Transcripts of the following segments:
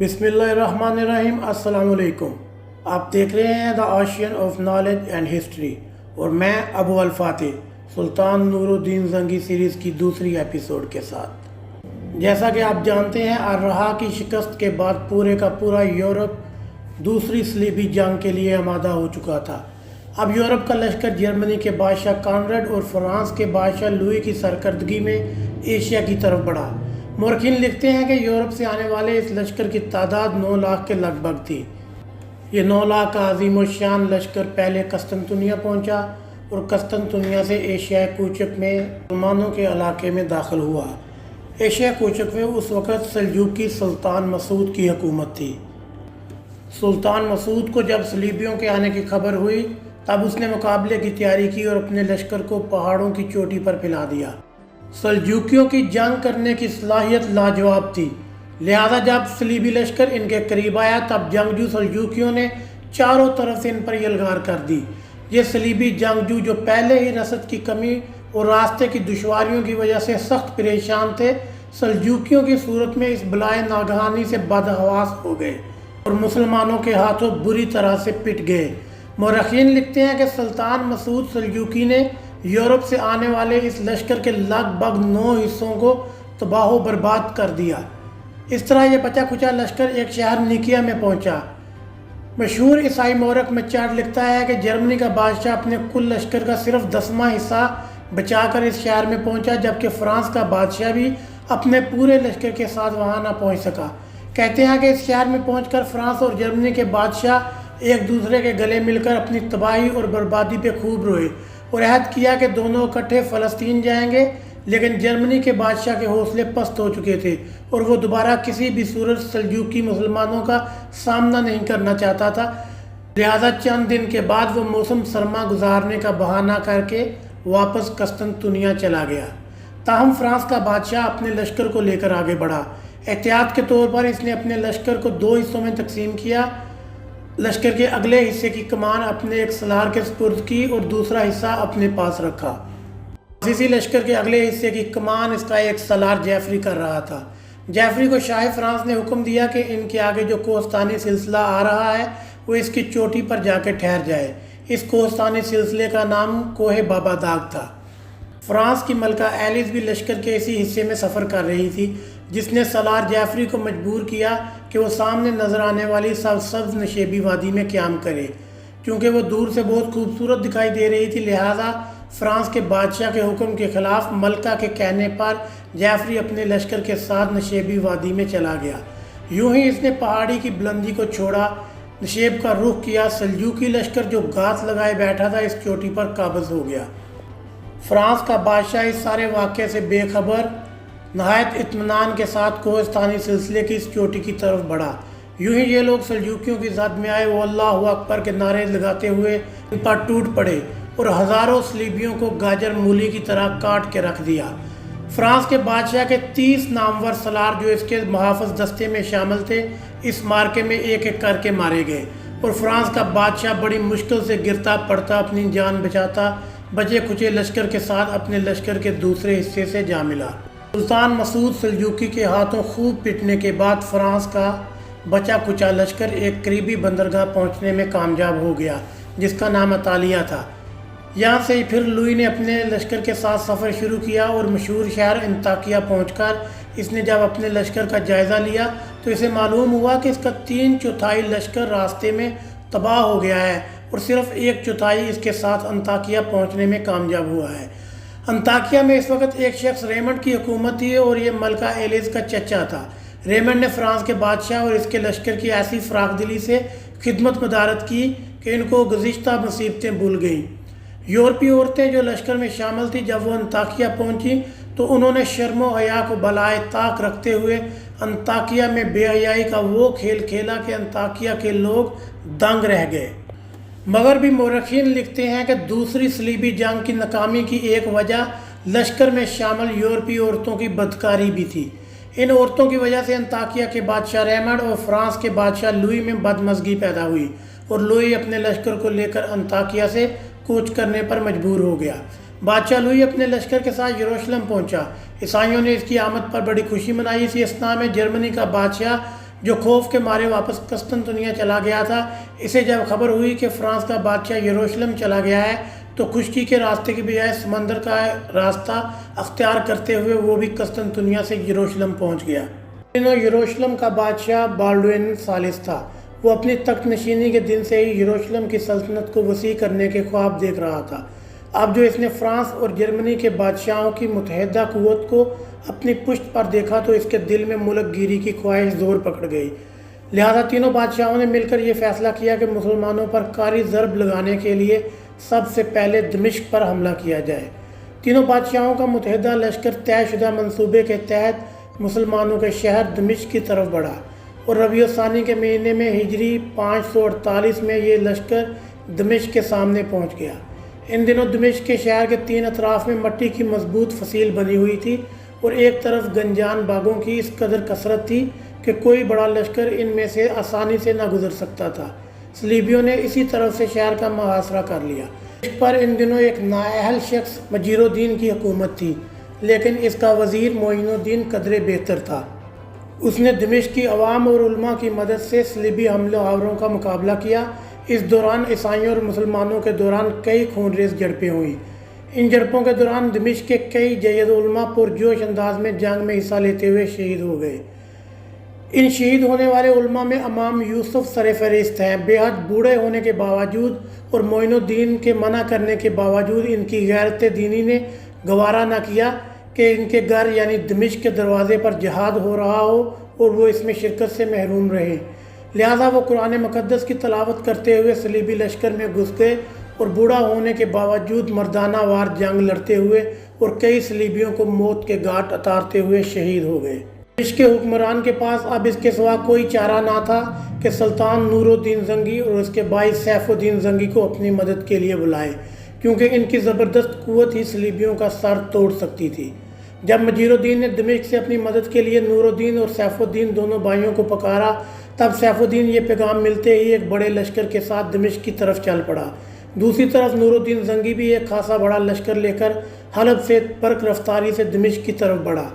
بسم اللہ الرحمن الرحیم۔ السلام علیکم۔ آپ دیکھ رہے ہیں دا آشین آف نالج اینڈ ہسٹری اور میں ابو الفاتح سلطان نور الدین زنگی سیریز کی دوسری ایپیسوڈ کے ساتھ۔ جیسا کہ آپ جانتے ہیں، الرہا کی شکست کے بعد پورے کا پورا یورپ دوسری صلیبی جنگ کے لیے آمادہ ہو چکا تھا۔ اب یورپ کا لشکر جرمنی کے بادشاہ کانراڈ اور فرانس کے بادشاہ لوئی کی سرکردگی میں ایشیا کی طرف بڑھا۔ مورخین لکھتے ہیں کہ یورپ سے آنے والے اس لشکر کی تعداد 9 لاکھ کے لگ بھگ تھی۔ یہ 9 لاکھ کا عظیم الشان لشکر پہلے قسطنطنیہ پہنچا اور قسطنطنیہ سے ایشیا کوچک میں مسلمانوں کے علاقے میں داخل ہوا۔ ایشیا کوچک میں اس وقت سلجوقی سلطان مسعود کی حکومت تھی۔ سلطان مسعود کو جب صلیبیوں کے آنے کی خبر ہوئی تب اس نے مقابلے کی تیاری کی اور اپنے لشکر کو پہاڑوں کی چوٹی پر پھیلا دیا۔ سلجوقیوں کی جنگ کرنے کی صلاحیت لاجواب تھی، لہذا جب صلیبی لشکر ان کے قریب آیا تب جنگجو سلجوقیوں نے چاروں طرف سے ان پر یلغار کر دی۔ یہ صلیبی جنگجو جو پہلے ہی رسد کی کمی اور راستے کی دشواریوں کی وجہ سے سخت پریشان تھے، سلجوقیوں کی صورت میں اس بلائے ناگہانی سے بدحواس ہو گئے اور مسلمانوں کے ہاتھوں بری طرح سے پٹ گئے۔ مورخین لکھتے ہیں کہ سلطان مسعود سلجوقی نے یورپ سے آنے والے اس لشکر کے لگ بھگ 9 حصوں کو تباہ و برباد کر دیا۔ اس طرح یہ بچا کھچا لشکر ایک شہر نیکیا میں پہنچا۔ مشہور عیسائی مورخ مچارڈ لکھتا ہے کہ جرمنی کا بادشاہ اپنے کل لشکر کا صرف 10واں حصہ بچا کر اس شہر میں پہنچا، جبکہ فرانس کا بادشاہ بھی اپنے پورے لشکر کے ساتھ وہاں نہ پہنچ سکا۔ کہتے ہیں کہ اس شہر میں پہنچ کر فرانس اور جرمنی کے بادشاہ ایک دوسرے کے گلے مل کر اپنی تباہی اور بربادی پہ خوب روئے اور عہد کیا کہ دونوں اکٹھے فلسطین جائیں گے، لیکن جرمنی کے بادشاہ کے حوصلے پست ہو چکے تھے اور وہ دوبارہ کسی بھی صورت سلجوقی مسلمانوں کا سامنا نہیں کرنا چاہتا تھا، لہذا چند دن کے بعد وہ موسم سرما گزارنے کا بہانہ کر کے واپس قسطنطنیہ چلا گیا۔ تاہم فرانس کا بادشاہ اپنے لشکر کو لے کر آگے بڑھا۔ احتیاط کے طور پر اس نے اپنے لشکر کو 2 حصوں میں تقسیم کیا۔ لشکر کے اگلے حصے کی کمان اپنے ایک سالار کے سپرد کی اور دوسرا حصہ اپنے پاس رکھا۔ اسی لشکر کے اگلے حصے کی کمان اس کا ایک سالار جیفری کر رہا تھا۔ جیفری کو شاہ فرانس نے حکم دیا کہ ان کے آگے جو کوہستانی سلسلہ آ رہا ہے وہ اس کی چوٹی پر جا کے ٹھہر جائے۔ اس کوہستانی سلسلے کا نام کوہ بابا داغ تھا۔ فرانس کی ملکہ ایلز بھی لشکر کے اسی حصے میں سفر کر رہی تھی، جس نے سالار جیفری کو مجبور کیا کہ وہ سامنے نظر آنے والی سبز نشیبی وادی میں قیام کرے۔ چونکہ وہ دور سے بہت خوبصورت دکھائی دے رہی تھی، لہذا فرانس کے بادشاہ کے حکم کے خلاف ملکہ کے کہنے پر جیفری اپنے لشکر کے ساتھ نشیبی وادی میں چلا گیا۔ یوں ہی اس نے پہاڑی کی بلندی کو چھوڑا، نشیب کا رخ کیا۔ سلجوقی لشکر جو گھات لگائے بیٹھا تھا اس چوٹی پر قابض ہو گیا۔ فرانس کا بادشاہ اس سارے واقعے سے بے خبر نہایت اطمینان کے ساتھ کوہستانی سلسلے کی اس چوٹی کی طرف بڑھا۔ یوں ہی یہ لوگ سلجوقیوں کی زد میں آئے، وہ اللہ اکبر کے نعرے لگاتے ہوئے ان پر ٹوٹ پڑے اور ہزاروں صلیبیوں کو گاجر مولی کی طرح کاٹ کے رکھ دیا۔ فرانس کے بادشاہ کے 30 نامور سالار جو اس کے محافظ دستے میں شامل تھے اس مارکے میں ایک ایک کر کے مارے گئے اور فرانس کا بادشاہ بڑی مشکل سے گرتا پڑتا اپنی جان بچاتا بچے کھچے لشکر کے ساتھ اپنے لشکر کے دوسرے حصے سے جا ملا۔ سلطان مسعود سلجوقی کے ہاتھوں خوب پٹنے کے بعد فرانس کا بچا کچا لشکر ایک قریبی بندرگاہ پہنچنے میں کامیاب ہو گیا جس کا نام انطالیہ تھا۔ یہاں سے پھر لوئی نے اپنے لشکر کے ساتھ سفر شروع کیا اور مشہور شہر انطاکیہ پہنچ کر اس نے جب اپنے لشکر کا جائزہ لیا تو اسے معلوم ہوا کہ اس کا 3/4 لشکر راستے میں تباہ ہو گیا ہے اور صرف 1/4 اس کے ساتھ انطاکیہ پہنچنے میں کامیاب ہوا ہے۔ انطاکیہ میں اس وقت ایک شخص ریمنڈ کی حکومت تھی اور یہ ملکہ ایلیز کا چچا تھا۔ ریمنڈ نے فرانس کے بادشاہ اور اس کے لشکر کی ایسی فراخ دلی سے خدمت مدارت کی کہ ان کو گزشتہ مصیبتیں بھول گئیں۔ یورپی عورتیں جو لشکر میں شامل تھیں جب وہ انطاکیہ پہنچیں تو انہوں نے شرم و حیا کو بالائے طاق رکھتے ہوئے انطاکیہ میں بے حیائی کا وہ کھیل کھیلا کہ انطاکیہ کے لوگ دنگ رہ گئے۔ مگر بھی مورخین لکھتے ہیں کہ دوسری صلیبی جنگ کی ناکامی کی ایک وجہ لشکر میں شامل یورپی عورتوں کی بدکاری بھی تھی۔ ان عورتوں کی وجہ سے انطاکیہ کے بادشاہ ریمنڈ اور فرانس کے بادشاہ لوئی میں بدمزگی پیدا ہوئی اور لوئی اپنے لشکر کو لے کر انطاکیہ سے کوچ کرنے پر مجبور ہو گیا۔ بادشاہ لوئی اپنے لشکر کے ساتھ یروشلم پہنچا۔ عیسائیوں نے اس کی آمد پر بڑی خوشی منائی۔ اسی اثناء میں جرمنی کا بادشاہ جو خوف کے مارے واپس قسطنطنیہ چلا گیا تھا، اسے جب خبر ہوئی کہ فرانس کا بادشاہ یروشلم چلا گیا ہے تو خشکی کے راستے کی بجائے سمندر کا راستہ اختیار کرتے ہوئے وہ بھی قسطنطنیہ سے یروشلم پہنچ گیا۔ یروشلم کا بادشاہ بالڈوین ثالث تھا۔ وہ اپنی تخت نشینی کے دن سے ہی یروشلم کی سلطنت کو وسیع کرنے کے خواب دیکھ رہا تھا۔ اب جو اس نے فرانس اور جرمنی کے بادشاہوں کی متحدہ قوت کو اپنی پشت پر دیکھا تو اس کے دل میں ملک گیری کی خواہش زور پکڑ گئی۔ لہذا تینوں بادشاہوں نے مل کر یہ فیصلہ کیا کہ مسلمانوں پر کاری ضرب لگانے کے لیے سب سے پہلے دمشق پر حملہ کیا جائے۔ تینوں بادشاہوں کا متحدہ لشکر طے شدہ منصوبے کے تحت مسلمانوں کے شہر دمشق کی طرف بڑھا اور ربیع الثانی کے مہینے میں ہجری 548 میں یہ لشکر دمشق کے سامنے پہنچ گیا۔ ان دنوں دمشق کے شہر کے 3 اطراف میں مٹی کی مضبوط فصیل بنی ہوئی تھی اور ایک طرف گنجان باغوں کی اس قدر کثرت تھی کہ کوئی بڑا لشکر ان میں سے آسانی سے نہ گزر سکتا تھا۔ صلیبیوں نے اسی طرف سے شہر کا محاصرہ کر لیا۔ دمشق پر ان دنوں ایک نااہل شخص مجیر الدین کی حکومت تھی، لیکن اس کا وزیر معین الدین قدرے بہتر تھا۔ اس نے دمشق کی عوام اور علماء کی مدد سے صلیبی حملہ آوروں کا مقابلہ کیا۔ اس دوران عیسائیوں اور مسلمانوں کے دوران کئی خونریز جھڑپیں ہوئیں۔ ان جھڑپوں کے دوران دمشق کے کئی جید علماء پرجوش انداز میں جنگ میں حصہ لیتے ہوئے شہید ہو گئے۔ ان شہید ہونے والے علماء میں امام یوسف سرفہرست ہیں۔ بے حد بوڑھے ہونے کے باوجود اور معین الدین کے منع کرنے کے باوجود ان کی غیرت دینی نے گوارا نہ کیا کہ ان کے گھر یعنی دمشق کے دروازے پر جہاد ہو رہا ہو اور وہ اس میں شرکت سے محروم رہے۔ لہذا وہ قرآن مقدس کی تلاوت کرتے ہوئے صلیبی لشکر میں گھس گئے اور بوڑھا ہونے کے باوجود مردانہ وار جنگ لڑتے ہوئے اور کئی صلیبیوں کو موت کے گھاٹ اتارتے ہوئے شہید ہو گئے۔ دمشق کے حکمران کے پاس اب اس کے سوا کوئی چارہ نہ تھا کہ سلطان نور الدین زنگی اور اس کے بھائی سیف الدین زنگی کو اپنی مدد کے لیے بلائے، کیونکہ ان کی زبردست قوت ہی صلیبیوں کا سر توڑ سکتی تھی۔ جب مجیر الدین نے دمشق سے اپنی مدد کے لیے نور الدین اور سیف الدین دونوں بھائیوں کو پکارا، تب سیف الدین یہ پیغام ملتے ہی ایک بڑے لشکر کے ساتھ دمشق کی طرف چل پڑا۔ دوسری طرف نور الدین زنگی بھی ایک خاصا بڑا لشکر لے کر حلب سے برق رفتاری سے دمشق کی طرف بڑھا۔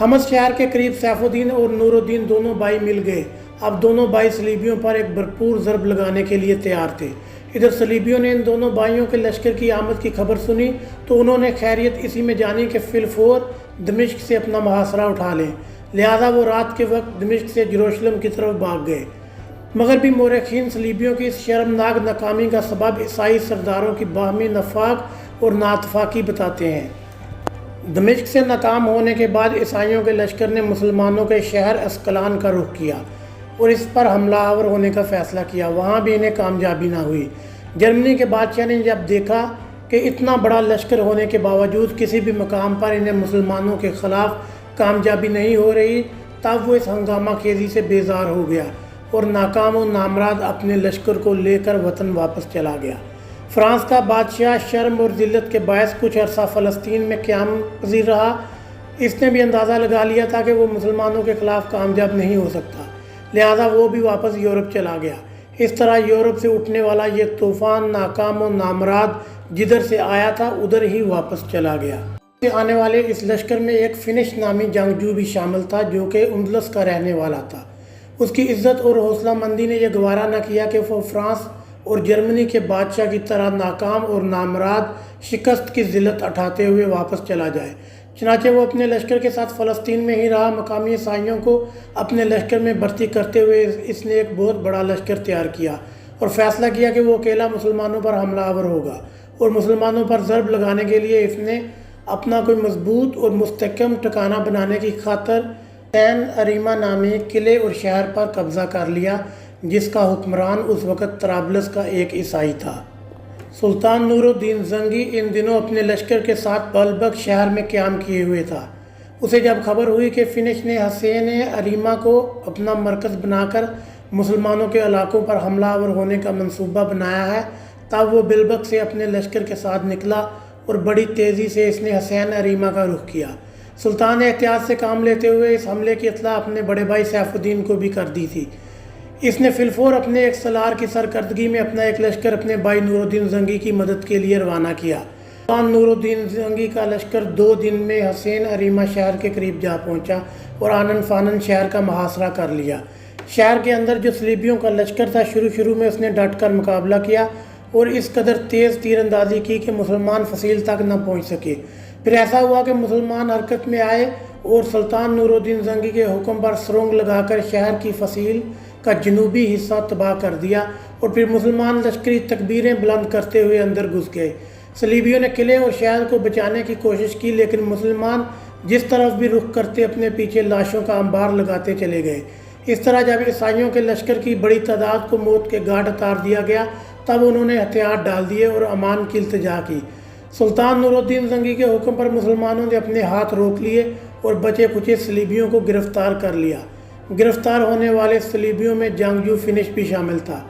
حمص شہر کے قریب سیف الدین اور نور الدین دونوں بھائی مل گئے۔ اب دونوں بھائی صلیبیوں پر ایک بھرپور ضرب لگانے کے لیے تیار تھے۔ ادھر صلیبیوں نے ان دونوں بھائیوں کے لشکر کی آمد کی خبر سنی تو انہوں نے خیریت اسی میں جانی کہ فی الفور دمشق سے اپنا محاصرہ اٹھا لیں۔ لہذا وہ رات کے وقت دمشق سے یروشلم کی طرف بھاگ گئے۔ مغربی مورخین صلیبیوں کی اس شرمناک ناکامی کا سبب عیسائی سرداروں کی باہمی نفاق اور نااتفاقی بتاتے ہیں۔ دمشق سے ناکام ہونے کے بعد عیسائیوں کے لشکر نے مسلمانوں کے شہر اسقلان کا رخ کیا اور اس پر حملہ آور ہونے کا فیصلہ کیا۔ وہاں بھی انہیں کامیابی نہ ہوئی۔ جرمنی کے بادشاہ نے جب دیکھا کہ اتنا بڑا لشکر ہونے کے باوجود کسی بھی مقام پر انہیں مسلمانوں کے خلاف کامیابی نہیں ہو رہی، تب وہ اس ہنگامہ خیزی سے بیزار ہو گیا اور ناکام و نامراد اپنے لشکر کو لے کر وطن واپس چلا گیا۔ فرانس کا بادشاہ شرم اور ذلت کے باعث کچھ عرصہ فلسطین میں قیام پذیر رہا۔ اس نے بھی اندازہ لگا لیا تھا کہ وہ مسلمانوں کے خلاف کامیاب نہیں ہو سکتا، لہذا وہ بھی واپس یورپ چلا گیا۔ اس طرح یورپ سے اٹھنے والا یہ طوفان ناکام و نامراد جدھر سے آیا تھا ادھر ہی واپس چلا گیا۔ آنے والے اس لشکر میں ایک فنش نامی جنگجو بھی شامل تھا جو کہ اندلس کا رہنے والا تھا۔ اس کی عزت اور حوصلہ مندی نے یہ گوارا نہ کیا کہ وہ فرانس اور جرمنی کے بادشاہ کی طرح ناکام اور نامراد شکست کی ذلت اٹھاتے ہوئے واپس چلا جائے۔ چنانچہ وہ اپنے لشکر کے ساتھ فلسطین میں ہی رہا۔ مقامی عیسائیوں کو اپنے لشکر میں بھرتی کرتے ہوئے اس نے ایک بہت بڑا لشکر تیار کیا اور فیصلہ کیا کہ وہ اکیلا مسلمانوں پر حملہ آور ہوگا اور مسلمانوں پر ضرب لگانے کے لیے اس نے اپنا کوئی مضبوط اور مستحکم ٹھکانہ بنانے کی خاطر سین اریما نامی قلعے اور شہر پر قبضہ کر لیا، جس کا حکمران اس وقت طرابلس کا ایک عیسائی تھا۔ سلطان نور الدین زنگی ان دنوں اپنے لشکر کے ساتھ بلبک شہر میں قیام کیے ہوئے تھا۔ اسے جب خبر ہوئی کہ فنش نے حسین اریما کو اپنا مرکز بنا کر مسلمانوں کے علاقوں پر حملہ آور ہونے کا منصوبہ بنایا ہے، تب وہ بلبک سے اپنے لشکر کے ساتھ نکلا اور بڑی تیزی سے اس نے حسین اریما کا رخ کیا۔ سلطان نے احتیاط سے کام لیتے ہوئے اس حملے کی اطلاع اپنے بڑے بھائی سیف الدین کو بھی کر دی تھی۔ اس نے فی الفور اپنے ایک سالار کی سرکردگی میں اپنا ایک لشکر اپنے بھائی نور الدین زنگی کی مدد کے لیے روانہ کیا۔ سلطان نور الدین زنگی کا لشکر 2 دن میں حسین اریما شہر کے قریب جا پہنچا اور آنن فانن شہر کا محاصرہ کر لیا۔ شہر کے اندر جو صلیبیوں کا لشکر تھا شروع میں اس نے ڈٹ کر مقابلہ کیا اور اس قدر تیز تیر اندازی کی کہ مسلمان فصیل تک نہ پہنچ سکے۔ پھر ایسا ہوا کہ مسلمان حرکت میں آئے اور سلطان نور الدین زنگی کے حکم پر سرنگ لگا کر شہر کی فصیل کا جنوبی حصہ تباہ کر دیا اور پھر مسلمان لشکری تکبیریں بلند کرتے ہوئے اندر گھس گئے۔ صلیبیوں نے قلعے اور شہر کو بچانے کی کوشش کی، لیکن مسلمان جس طرف بھی رخ کرتے اپنے پیچھے لاشوں کا انبار لگاتے چلے گئے۔ اس طرح جب عیسائیوں کے لشکر کی بڑی تعداد کو موت کے گھاٹ اتار دیا گیا تب انہوں نے ہتھیار ڈال دیے اور امان کی التجا کی۔ سلطان نور الدین زنگی کے حکم پر مسلمانوں نے اپنے ہاتھ روک لیے اور بچے کچے صلیبیوں کو گرفتار کر لیا۔ گرفتار ہونے والے صلیبیوں میں جنگجو فنش بھی شامل تھا،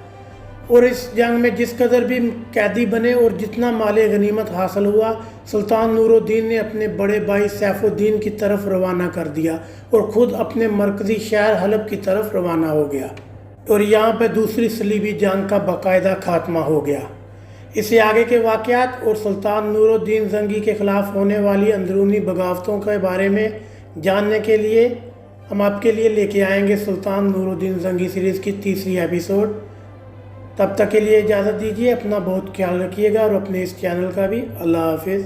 اور اس جنگ میں جس قدر بھی قیدی بنے اور جتنا مال غنیمت حاصل ہوا، سلطان نور الدین نے اپنے بڑے بھائی سیف الدین کی طرف روانہ کر دیا اور خود اپنے مرکزی شہر حلب کی طرف روانہ ہو گیا، اور یہاں پہ دوسری صلیبی جنگ کا باقاعدہ خاتمہ ہو گیا۔ اس سے آگے کے واقعات اور سلطان نور الدین زنگی کے خلاف ہونے والی اندرونی بغاوتوں کے بارے میں جاننے کے لیے ہم آپ کے لیے لے کے آئیں گے سلطان نور الدین زنگی سیریز کی تیسری ایپیسوڈ۔ تب تک کے لیے اجازت دیجیے، اپنا بہت خیال رکھیے گا اور اپنے اس چینل کا بھی۔ اللہ حافظ۔